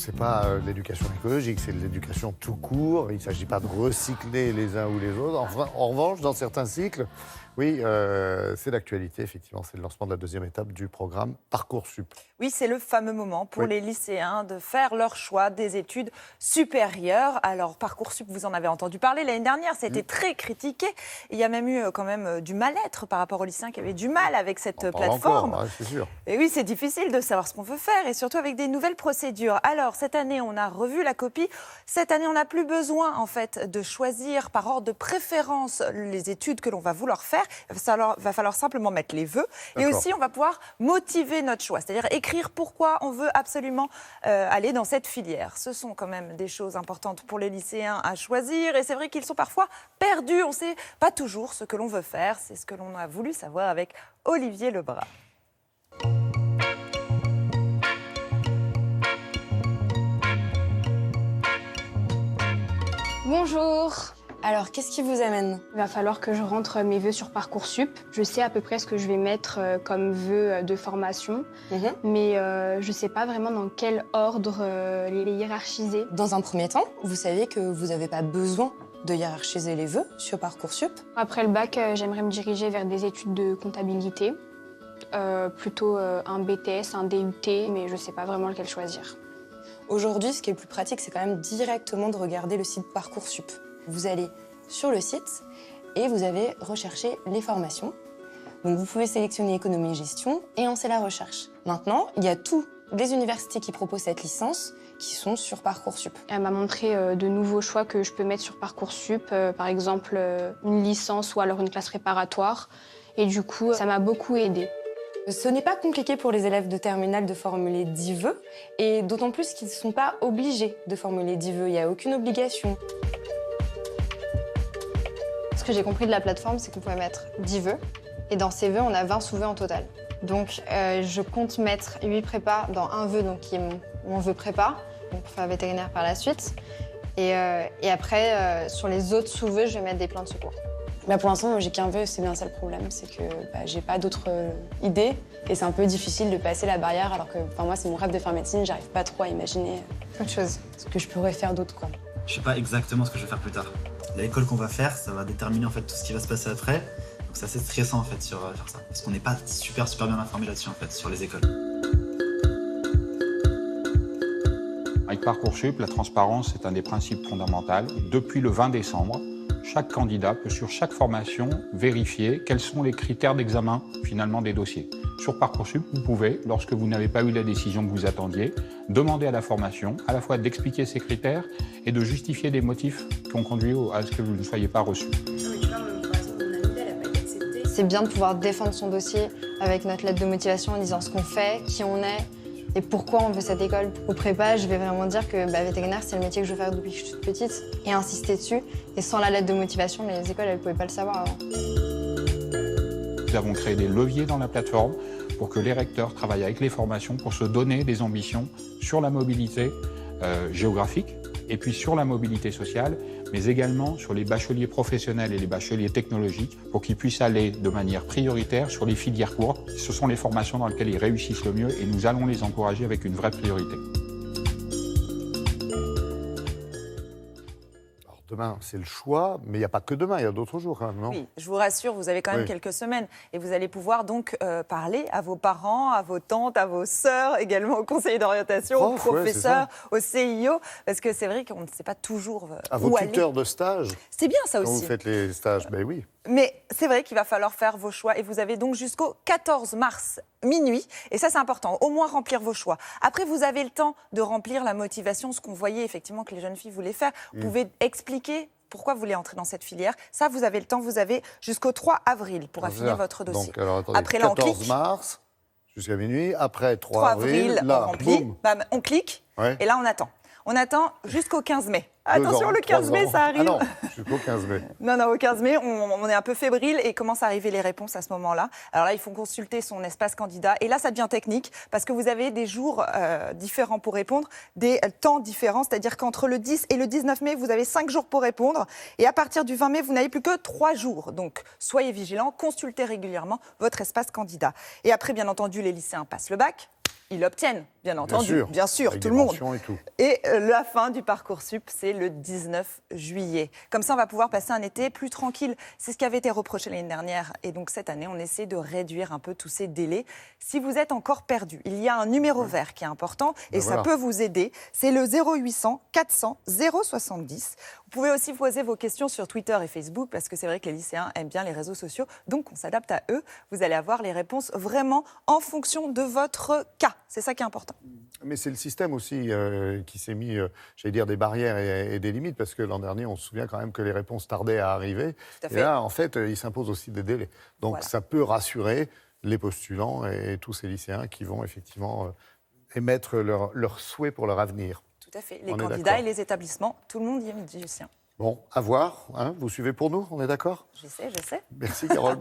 c'est pas l'éducation écologique, c'est de l'éducation tout court. Il ne s'agit pas de recycler les uns ou les autres. Enfin, en revanche, dans certains cycles, oui, c'est l'actualité, effectivement. C'est le lancement de la deuxième étape du programme Parcoursup. Oui, c'est le fameux moment pour les lycéens de faire leur choix des études supérieures. Alors, Parcoursup, vous en avez entendu parler l'année dernière, c'était très critiqué. Il y a même eu quand même du mal-être par rapport aux lycéens qui avaient du mal avec cette plateforme. Encore, c'est sûr. Et oui, c'est difficile de savoir ce qu'on veut faire et surtout avec des nouvelles procédures. Alors, cette année, on a revu la copie. Cette année, on n'a plus besoin, en fait, de choisir par ordre de préférence les études que l'on va vouloir faire. Il va falloir simplement mettre les vœux. Et aussi, on va pouvoir motiver notre choix, c'est-à-dire écrire pourquoi on veut absolument aller dans cette filière. Ce sont quand même des choses importantes pour les lycéens à choisir. Et c'est vrai qu'ils sont parfois perdus. On ne sait pas toujours ce que l'on veut faire. C'est ce que l'on a voulu savoir avec Olivier Lebras. Bonjour. Alors, qu'est-ce qui vous amène? Il va falloir que je rentre mes vœux sur Parcoursup. Je sais à peu près ce que je vais mettre comme vœux de formation, mais je ne sais pas vraiment dans quel ordre les hiérarchiser. Dans un premier temps, vous savez que vous n'avez pas besoin de hiérarchiser les vœux sur Parcoursup. Après le bac, j'aimerais me diriger vers des études de comptabilité, plutôt un BTS, un DUT, mais je ne sais pas vraiment lequel choisir. Aujourd'hui, ce qui est le plus pratique, c'est quand même directement de regarder le site Parcoursup. Vous allez sur le site et vous avez recherché les formations. Donc vous pouvez sélectionner économie et gestion et lancer la recherche. Maintenant, il y a toutes les universités qui proposent cette licence qui sont sur Parcoursup. Elle m'a montré de nouveaux choix que je peux mettre sur Parcoursup, par exemple une licence ou alors une classe préparatoire. Et du coup, ça m'a beaucoup aidée. Ce n'est pas compliqué pour les élèves de terminale de formuler 10 vœux, et d'autant plus qu'ils ne sont pas obligés de formuler 10 vœux, il n'y a aucune obligation. Ce que j'ai compris de la plateforme, c'est qu'on pouvait mettre 10 vœux, et dans ces vœux, on a 20 sous-vœux en total. Donc je compte mettre 8 prépas dans un vœu, donc qui est mon vœu prépa, donc pour faire vétérinaire par la suite. Et après, sur les autres sous-vœux, je vais mettre des plans de secours. Pour l'instant, moi, j'ai qu'un vœu, c'est bien ça le problème, c'est que j'ai pas d'autres idées et c'est un peu difficile de passer la barrière alors que moi, c'est mon rêve de faire médecine, j'arrive pas trop à imaginer Autre chose. ce que je pourrais faire d'autre, quoi. Je sais pas exactement ce que je vais faire plus tard. L'école qu'on va faire, ça va déterminer en fait tout ce qui va se passer après. Donc c'est assez stressant en fait sur faire ça. Parce qu'on n'est pas super bien informé là-dessus en fait, sur les écoles. Avec Parcoursup, la transparence est un des principes fondamentaux. Depuis le 20 décembre, chaque candidat peut sur chaque formation vérifier quels sont les critères d'examen finalement des dossiers. Sur Parcoursup, vous pouvez, lorsque vous n'avez pas eu la décision que vous attendiez, demander à la formation à la fois d'expliquer ces critères et de justifier des motifs qui ont conduit à ce que vous ne soyez pas reçu. C'est bien de pouvoir défendre son dossier avec notre lettre de motivation en disant ce qu'on fait, qui on est et pourquoi on veut cette école. Au prépa, je vais vraiment dire que vétérinaire, c'est le métier que je veux faire depuis que je suis toute petite et insister dessus. Et sans la lettre de motivation, les écoles, elles ne pouvaient pas le savoir avant. Nous avons créé des leviers dans la plateforme pour que les recteurs travaillent avec les formations pour se donner des ambitions sur la mobilité géographique et puis sur la mobilité sociale, mais également sur les bacheliers professionnels et les bacheliers technologiques pour qu'ils puissent aller de manière prioritaire sur les filières courtes. Ce sont les formations dans lesquelles ils réussissent le mieux et nous allons les encourager avec une vraie priorité. Demain, c'est le choix, mais il n'y a pas que demain, il y a d'autres jours, quand même, non? Oui, je vous rassure, vous avez quand même quelques semaines et vous allez pouvoir donc parler à vos parents, à vos tantes, à vos sœurs, également aux conseillers d'orientation, aux professeurs, au CIO, parce que c'est vrai qu'on ne sait pas toujours où aller. À vos tuteurs de stage. C'est bien ça aussi. Quand vous faites les stages, oui. Mais c'est vrai qu'il va falloir faire vos choix et vous avez donc jusqu'au 14 mars minuit. Et ça, c'est important, au moins remplir vos choix. Après, vous avez le temps de remplir la motivation, ce qu'on voyait effectivement que les jeunes filles voulaient faire. Vous pouvez expliquer pourquoi vous voulez entrer dans cette filière. Ça, vous avez le temps, vous avez jusqu'au 3 avril pour affiner votre dossier. Donc, alors, attendez, après, là, 14 mars jusqu'à minuit, après 3 avril, là, on remplit, boum. bam, on clique et là, on attend. On attend jusqu'au 15 mai. Attention, le 15 mai, ça arrive. Ah non, jusqu'au 15 mai. Non, au 15 mai, on est un peu fébrile et commencent à arriver les réponses à ce moment-là. Alors là, il faut consulter son espace candidat. Et là, ça devient technique parce que vous avez des jours différents pour répondre, des temps différents. C'est-à-dire qu'entre le 10 et le 19 mai, vous avez 5 jours pour répondre. Et à partir du 20 mai, vous n'avez plus que 3 jours. Donc, soyez vigilants, consultez régulièrement votre espace candidat. Et après, bien entendu, les lycéens passent le bac. Ils l'obtiennent. bien entendu, bien sûr, avec tout des le monde. mentions et tout. Et la fin du Parcoursup, c'est le 19 juillet. Comme ça, on va pouvoir passer un été plus tranquille. C'est ce qui avait été reproché l'année dernière. Et donc, cette année, on essaie de réduire un peu tous ces délais. Si vous êtes encore perdu, il y a un numéro vert qui est important et ça peut vous aider. C'est le 0800 400 070. Vous pouvez aussi poser vos questions sur Twitter et Facebook parce que c'est vrai que les lycéens aiment bien les réseaux sociaux. Donc, on s'adapte à eux. Vous allez avoir les réponses vraiment en fonction de votre cas. C'est ça qui est important. Mais c'est le système aussi qui s'est mis, j'allais dire, des barrières et des limites, parce que l'an dernier, on se souvient quand même que les réponses tardaient à arriver. Tout à fait. Et là, en fait, il s'impose aussi des délais. Donc, Voilà. ça peut rassurer les postulants et tous ces lycéens qui vont effectivement émettre leurs souhaits pour leur avenir. Tout à fait. Les On est candidats d'accord. et les établissements, tout le monde y est musicien. Bon, à voir. Hein, vous suivez pour nous, on est d'accord? Je sais. Merci, Carole.